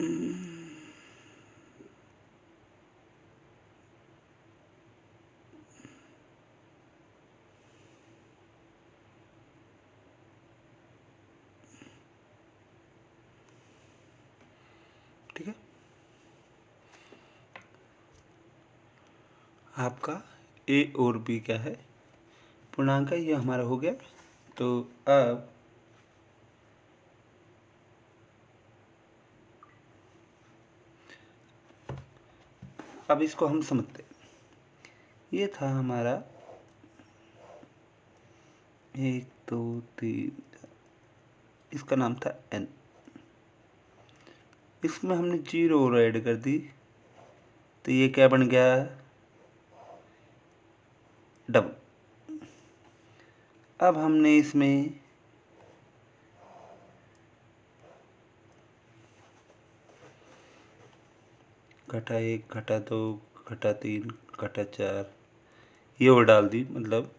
ठीक है, आपका ए और बी क्या है, पूर्णांक है, ये हमारा हो गया। तो अब इसको हम समझते हैं। ये था हमारा 1 2 3, इसका नाम था n। इसमें हमने 0 और ऐड कर दी, तो ये क्या बन गया, डबल। अब हमने इसमें घटा 1 घटा 2 घटा 3 घटा 4 ये और डाल दी, मतलब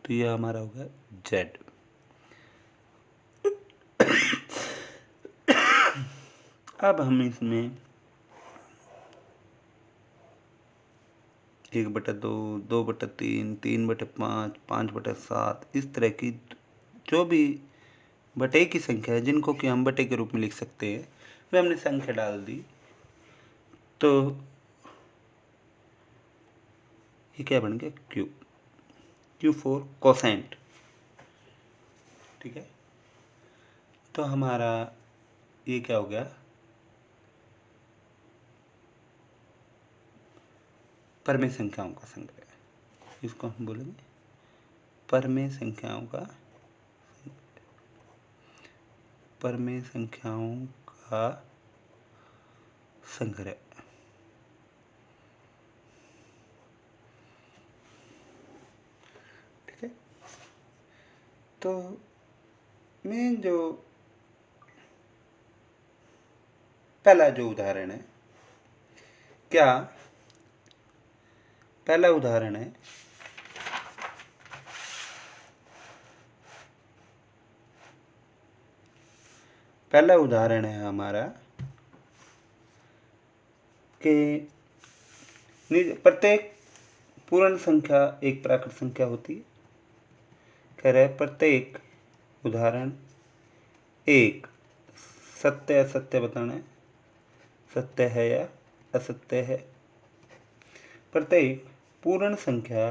तो ये हमारा हो गया z। अब हम इसमें 1/2 2/3 3/5 5/7 इस तरह की जो भी बटे की संख्या है, जिनको कि हम बटे के रूप में लिख सकते हैं, वे हमने संख्या डाल दी। तो ये क्या बन गया, Q फॉर कोसेंट। ठीक है, तो हमारा ये क्या हो गया, परमेय संख्याओं का संग्रह। इसको हम बोलेंगे परमेय संख्याओं का, परमेय संख्याओं का संग्रह। ठीक है, तो मैं जो पहला जो उदाहरण है, क्या पहला उदाहरण है, पहला उदाहरण है हमारा कि प्रत्येक पूर्ण संख्या एक प्राकृत संख्या होती है। कह रहे प्रत्येक उदाहरण एक सत्य असत्य बताना है, सत्य है या असत्य है। प्रत्येक पूर्ण संख्या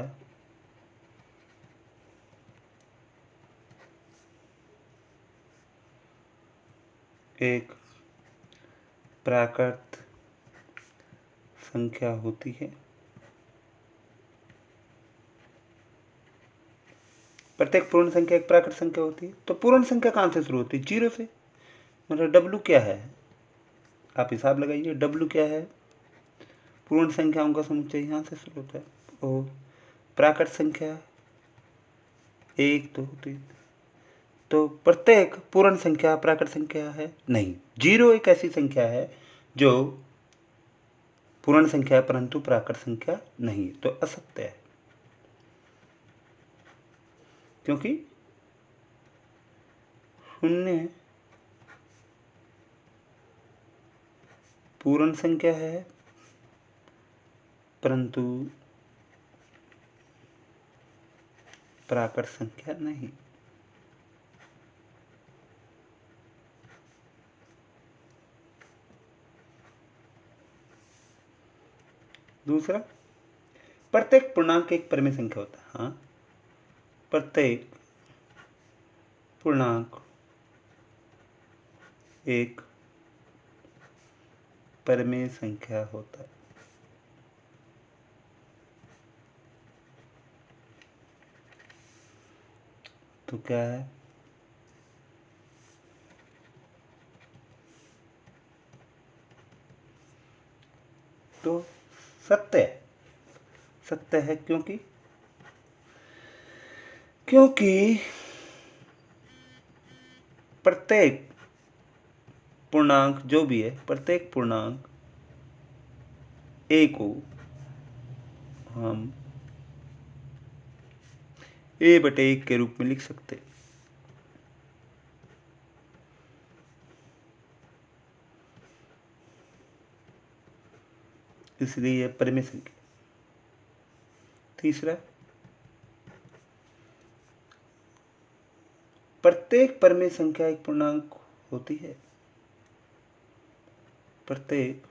एक प्राकृत संख्या होती है। प्रत्येक पूर्ण संख्या एक प्राकृत संख्या होती है। तो पूर्ण संख्या कहाँ से शुरू होती है, 0 से। मतलब W क्या है, आप हिसाब लगाइए, W क्या है, पूर्ण संख्याओं का समुच्चय यहाँ से शुरू होता है। और प्राकृत संख्या 1 2 3, तो प्रत्येक पूर्ण संख्या प्राकृत संख्या है नहीं। 0 एक ऐसी संख्या है जो पूर्ण संख्या है परंतु प्राकृत संख्या नहीं, तो असत्य है, क्योंकि 0 पूर्ण संख्या है परंतु प्राकृत संख्या नहीं। दूसरा, प्रत्येक पूर्णांक एक परमेय संख्या होता है। हाँ, प्रत्येक पूर्णांक एक परमेय संख्या होता है। तो क्या है, तो सत्य है, सत्य है, क्योंकि प्रत्येक पूर्णांक जो भी है, प्रत्येक पूर्णांक ए को हम A/1 के रूप में लिख सकते हैं। इसलिए यह परिमेय संख्या। तीसरा, प्रत्येक परिमेय संख्या एक पूर्णांक होती है। प्रत्येक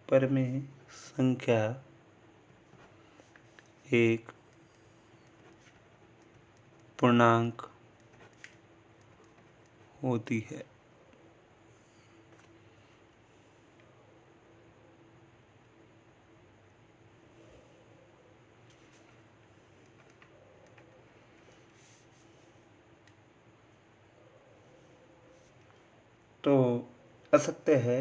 परिमेय संख्या एक पूर्णांक होती है। तो असत्य है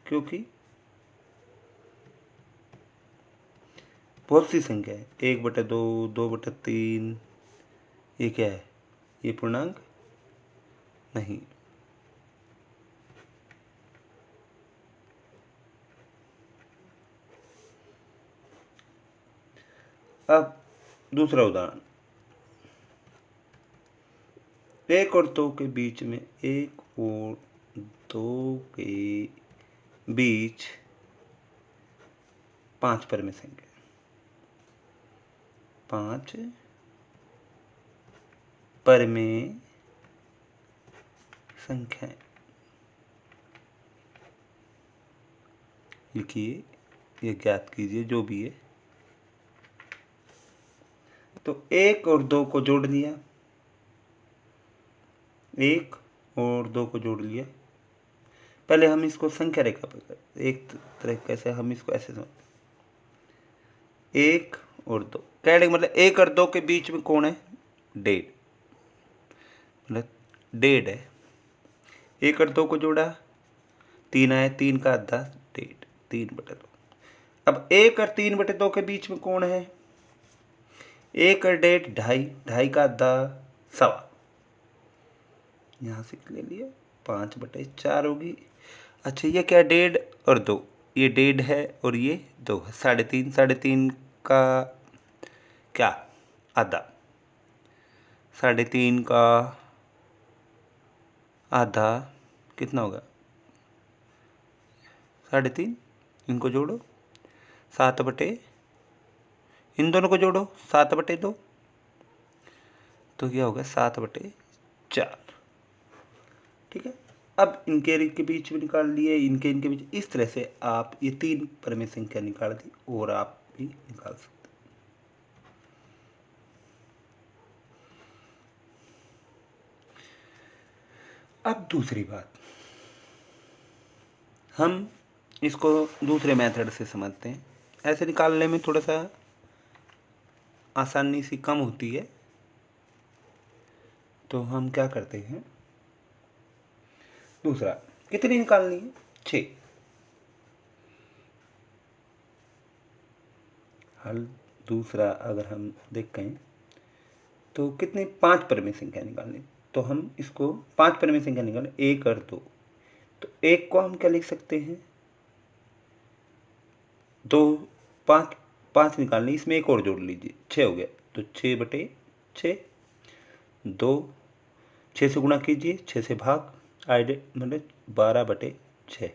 क्योंकि बहुत सी संख्या है, 1/2, 2/3, ये क्या है, ये पूर्णांक नहीं। अब दूसरा उदाहरण, 1 और 2 के बीच में, 1 और 2 के बीच 5 परिमेय संख्या, 5 परिमेय संख्याएं लिखिए, ये ज्ञात कीजिए जो भी है। तो 1 और 2 को जोड़ लिया, 1 और 2 को जोड़ लिया। पहले हम इसको संख्या रेखा पर, एक तरीके से हम इसको ऐसे समझते, 1 और 2 कहने का मतलब 1 और 2 के बीच में कौन है, डेढ़, मतलब डेढ़ है। 1 और 2 को जोड़ा, 3 आया, 3 का आधा, डेढ़, 3/2। अब 1 और 3/2 के बीच में कौन है, 1 और डेढ़, ढाई, ढाई का आधा, सवा, यहाँ से ले लिया, 5/4 होगी। अच्छा, ये क्या, 1.5 और 2, ये 1.5 है और ये 2 है, 3.5, 3.5 का क्या, आधा, 3.5 का आधा कितना होगा, 3.5, इनको जोड़ो, 7/, इन दोनों को जोड़ो, 7/2, तो क्या होगा, 7/4। ठीक है। अब इनके के बीच में निकाल लिए, इनके बीच, इस तरह से आप ये 3 परिमेय संख्या निकाल दी और आप भी निकाल सकते। अब दूसरी बात, हम इसको दूसरे मेथड से समझते हैं। ऐसे निकालने में थोड़ा सा आसानी सी कम होती है, तो हम क्या करते हैं, दूसरा, कितनी निकालनी है, 6। हल दूसरा अगर हम देखें तो कितनी, 5 परिमेय संख्या निकालनी, तो हम इसको 5 परिमेय संख्या निकालें, 1 और 2, तो 1 को हम क्या लिख सकते हैं, 2, 5, 5 निकालनी, इसमें एक और जोड़ लीजिए, 6 हो गया, तो 6/6, 2, 6 से गुणा कीजिए, 6 से भाग, आइडे मतलब 12/6,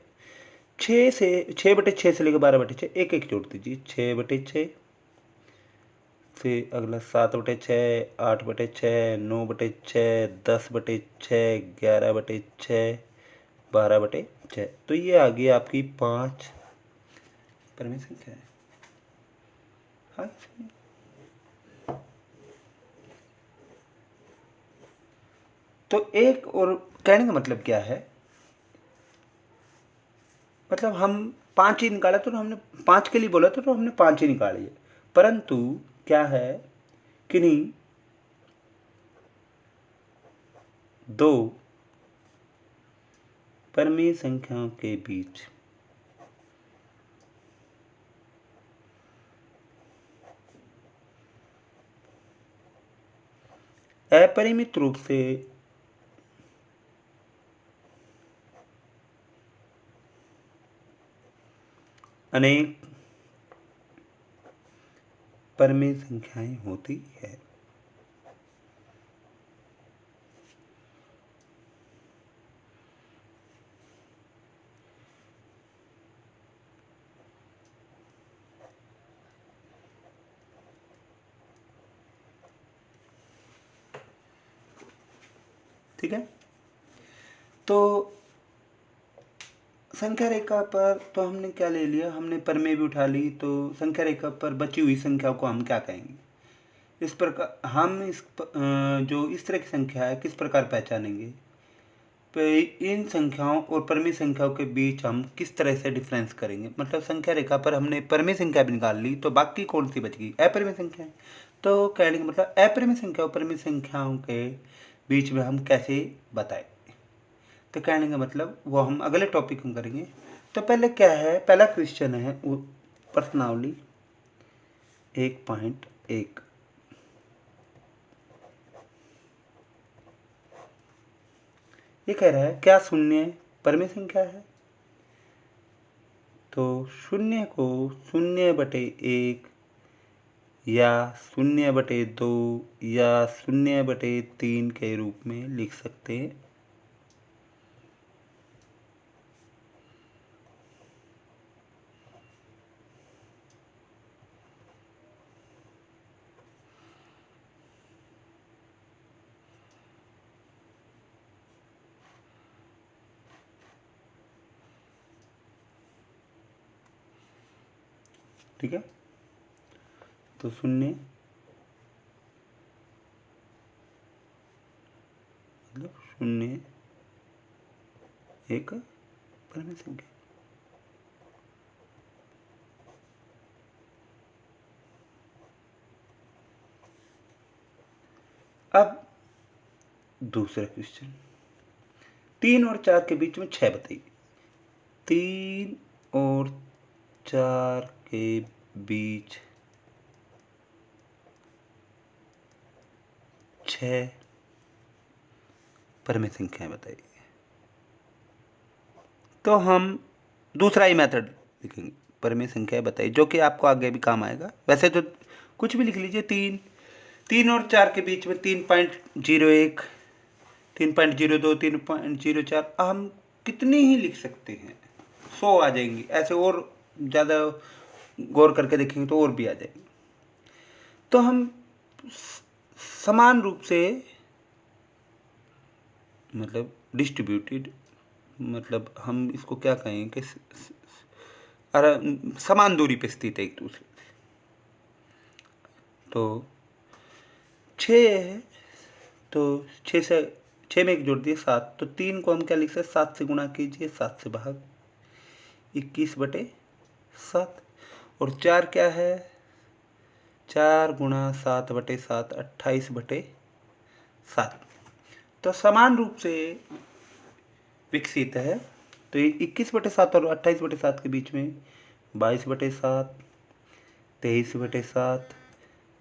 6/6 से लेकर 12/6, एक एक जोड़ दीजिए, 6/6, फिर अगला 7/6, 8/6, 9/6, 10/6, 11/6, 12/6, तो ये आ गई आपकी 5 परिमेय संख्या है। हाँ, तो एक और कहने का मतलब क्या है, मतलब हम 5 ही निकाला, तो हमने 5 के लिए बोला था, तो हमने 5 ही निकाली है, परंतु क्या है कि नहीं, 2 परिमेय संख्याओं के बीच अपरिमित रूप से अनेक परमेय संख्याएं होती है। ठीक है, तो संख्या रेखा पर तो हमने क्या ले लिया, हमने परमेय भी उठा ली। तो संख्या रेखा पर बची हुई संख्याओं को हम क्या कहेंगे? इस प्रकार हम जो इस तरह की संख्या है किस प्रकार पहचानेंगे? इन संख्याओं और परमेय संख्याओं के बीच हम किस तरह से डिफरेंस करेंगे? मतलब संख्या रेखा पर हमने परमेय संख्या भी निकाल ली, तो बाकी कौन सी बच गई? अपरिमेय संख्या। तो कहने का मतलब अपरिमेय संख्या और परमेय संख्याओं के बीच में हम कैसे बताएं? तो कहने का मतलब वो हम अगले टॉपिक में करेंगे। तो पहले क्या है, पहला क्वेश्चन है वो प्रश्नावली 1.1। ये कह रहा है क्या शून्य परमेय संख्या है? तो शून्य को 0/1 या 0/2 या 0/3 के रूप में लिख सकते हैं। ठीक है, तो 0 मतलब 0 एक परमेय संख्या। अब दूसरा क्वेश्चन, 3 और 4 के बीच में 6 बताइए। 3 और 4 के बीच 6 परमेय संख्याएं बताइए। तो हम दूसरा ही मेथड लिखेंगे, परमेय संख्याएं बताइए, जो कि आपको आगे भी काम आएगा। वैसे तो कुछ भी लिख लीजिए। 3 और 4 के बीच में 3.01, 3.02, 3.04, हम कितनी ही लिख सकते हैं, 100 आ जाएंगी। ऐसे और ज़्यादा गौर करके देखेंगे तो और भी आ जाएंगे। तो हम समान रूप से मतलब डिस्ट्रीब्यूटेड, मतलब हम इसको क्या कहें कि समान दूरी पे स्थित है एक दूसरे से। तो 6 है, तो 6 में एक जोड़ दिए 7, तो 3 को हम क्या लिख सकते? 7 से गुणा कीजिए, 7 से भाग 21/7। और 4 क्या है? 4 गुणा 7/7 28/7। तो समान रूप से विकसित है। तो ये 21/7 और 28/7 के बीच में 22/7, 23/7,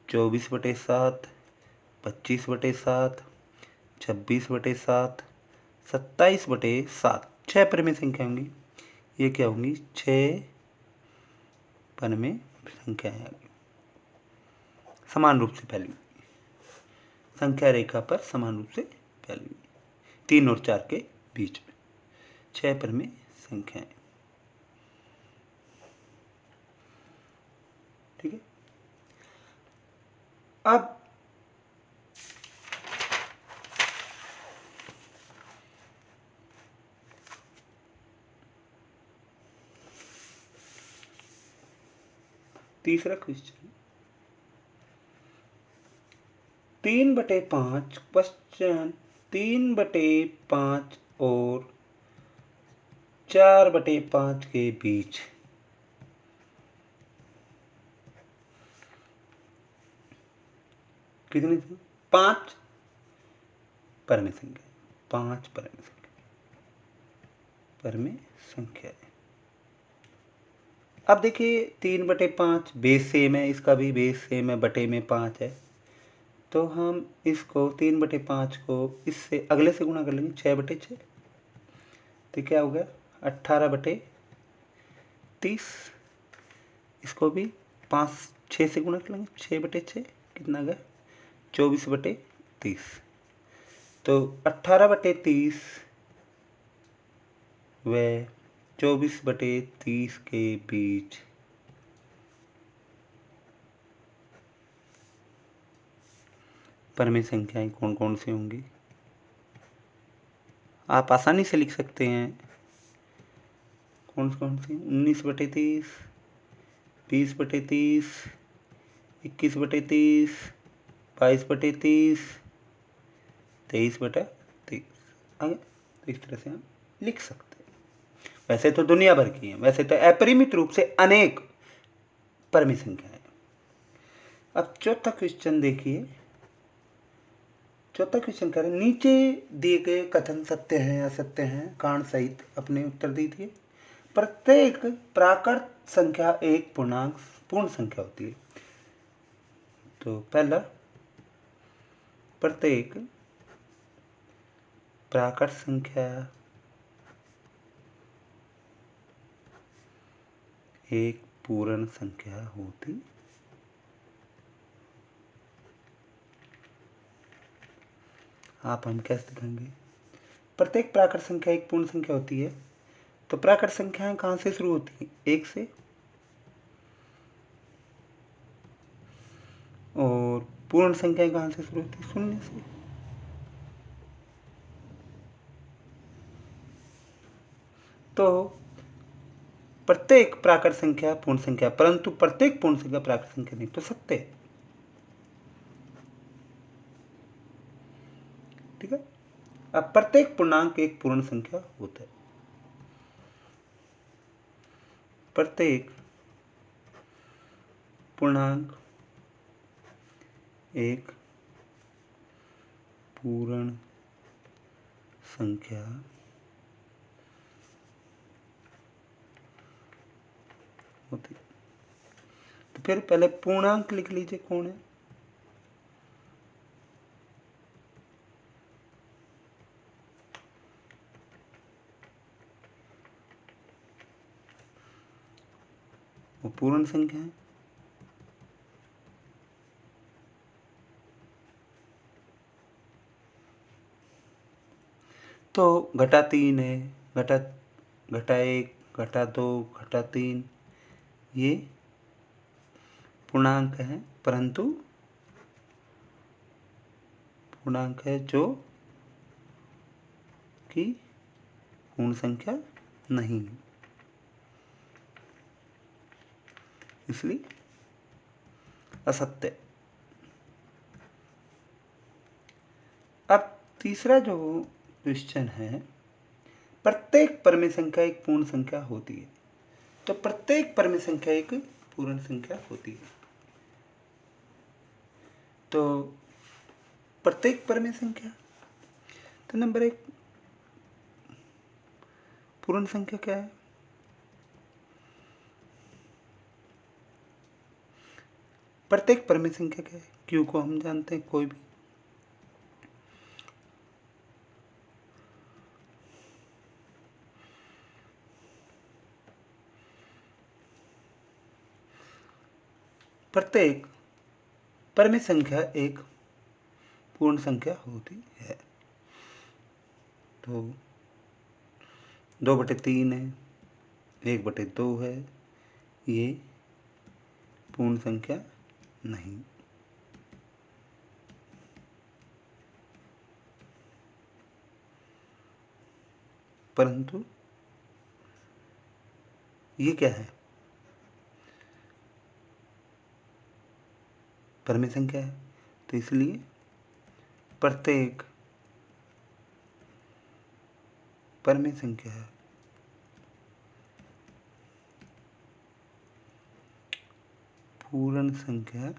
24/7, 25/7, 26/7, 27/7, 6 परमेय संख्या होंगी। ये क्या होंगी? 6 परमेय संख्याएं होंगी, समान रूप से फैली हुई, संख्या रेखा पर समान रूप से फैली हुई। 3 और 4 के बीच में 6 परमेय संख्याएं। ठीक है, अब तीसरा क्वेश्चन, 3/5 क्वेश्चन, 3/5 और 4/5 के बीच कितनी थी? 5 परमेय संख्या, 5 परमेय संख्या, परमेय संख्या। अब देखिए 3/5 बेस सेम है, इसका भी बेस सेम है, बटे में 5 है। तो हम इसको 3/5 को इससे अगले से गुणा कर लेंगे, 6/6। तो क्या हो गया? 18/30। इसको भी 5 6 से गुणा कर लेंगे, 6/6 कितना गया 24/30। तो 18/30 व 24/30 के बीच परमेय संख्याएं कौन कौन सी होंगी? आप आसानी से लिख सकते हैं। कौन सी? 19/30, 20/30, 21/30, 22/30, 23/30। आगे तो इस तरह से हम लिख सकते हैं। वैसे तो दुनिया भर की हैं, वैसे तो अपरिमित रूप से अनेक परमेय संख्याएं। अब चौथा क्वेश्चन देखिए। चौथा क्वेश्चन कह रहे नीचे दिए गए कथन सत्य हैं असत्य हैं, कारण सहित अपने उत्तर दीजिए। प्रत्येक प्राकृत संख्या एक पूर्णांक पूर्ण संख्या होती है। तो पहला, प्रत्येक प्राकृत संख्या एक पूर्ण संख्या होती। आप हम कैसे दिखाएंगे? प्रत्येक प्राकृत संख्या एक पूर्ण संख्या होती है। तो प्राकृत संख्याएं कहाँ से शुरू होती हैं? 1 से। और पूर्ण संख्याएं कहाँ से शुरू होती है? 0 से। तो प्रत्येक प्राकृत संख्या पूर्ण संख्या, परंतु प्रत्येक पूर्ण संख्या प्राकृत संख्या नहीं, तो सत्य है। ठीक है। अब प्रत्येक पूर्णांक एक पूर्ण संख्या होता है। प्रत्येक पूर्णांक एक पूर्ण संख्या होती। तो फिर पहले पूर्णांक लिख लीजिए कौन है। वो पूर्ण संख्या है। तो घटा 3 है, घटा 1, घटा 2, घटा 3 ये पूर्णांक है, परंतु पूर्णांक है जो कि पूर्ण संख्या नहीं है, इसलिए असत्य। अब तीसरा जो क्वेश्चन है, प्रत्येक परमेय संख्या एक पूर्ण संख्या होती है। तो प्रत्येक परमेय संख्या एक पूर्ण संख्या होती है। तो प्रत्येक परमेय संख्या, तो नंबर 1 पूर्ण संख्या क्या है? प्रत्येक परमेय संख्या क्या है? क्यू को हम जानते हैं, कोई भी। प्रत्येक परमेय संख्या एक पूर्ण संख्या होती है। तो 2/3 है, 1/2 है, ये पूर्ण संख्या नहीं। परंतु ये क्या है? परमेय संख्या है। तो इसलिए प्रत्येक परमेय संख्या पूर्ण संख्या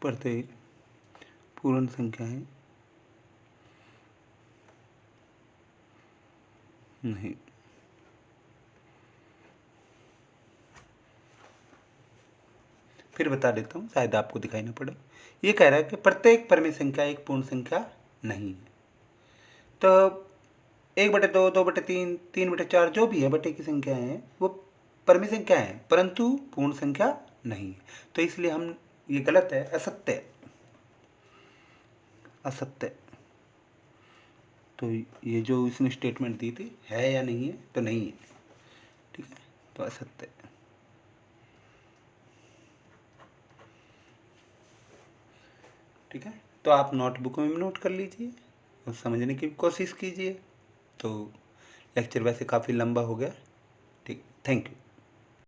प्रत्येक पूर्ण संख्याएं नहीं। फिर बता देता हूँ, शायद आपको दिखाई ना पड़े। ये कह रहा है कि प्रत्येक परमेय संख्या एक पूर्ण संख्या नहीं है। तो 1/2, 2/3, 3/4 जो भी है बटे की संख्या है वो परमी संख्या है, परंतु पूर्ण संख्या नहीं है। तो इसलिए हम ये गलत है, असत्य, असत्य। तो ये जो इसने स्टेटमेंट दी थी है या नहीं है, तो नहीं है, ठीक है, तो असत्य। ठीक है, तो आप नोटबुक में नोट कर लीजिए और समझने की कोशिश कीजिए। तो लेक्चर वैसे काफ़ी लंबा हो गया। ठीक, थैंक यू।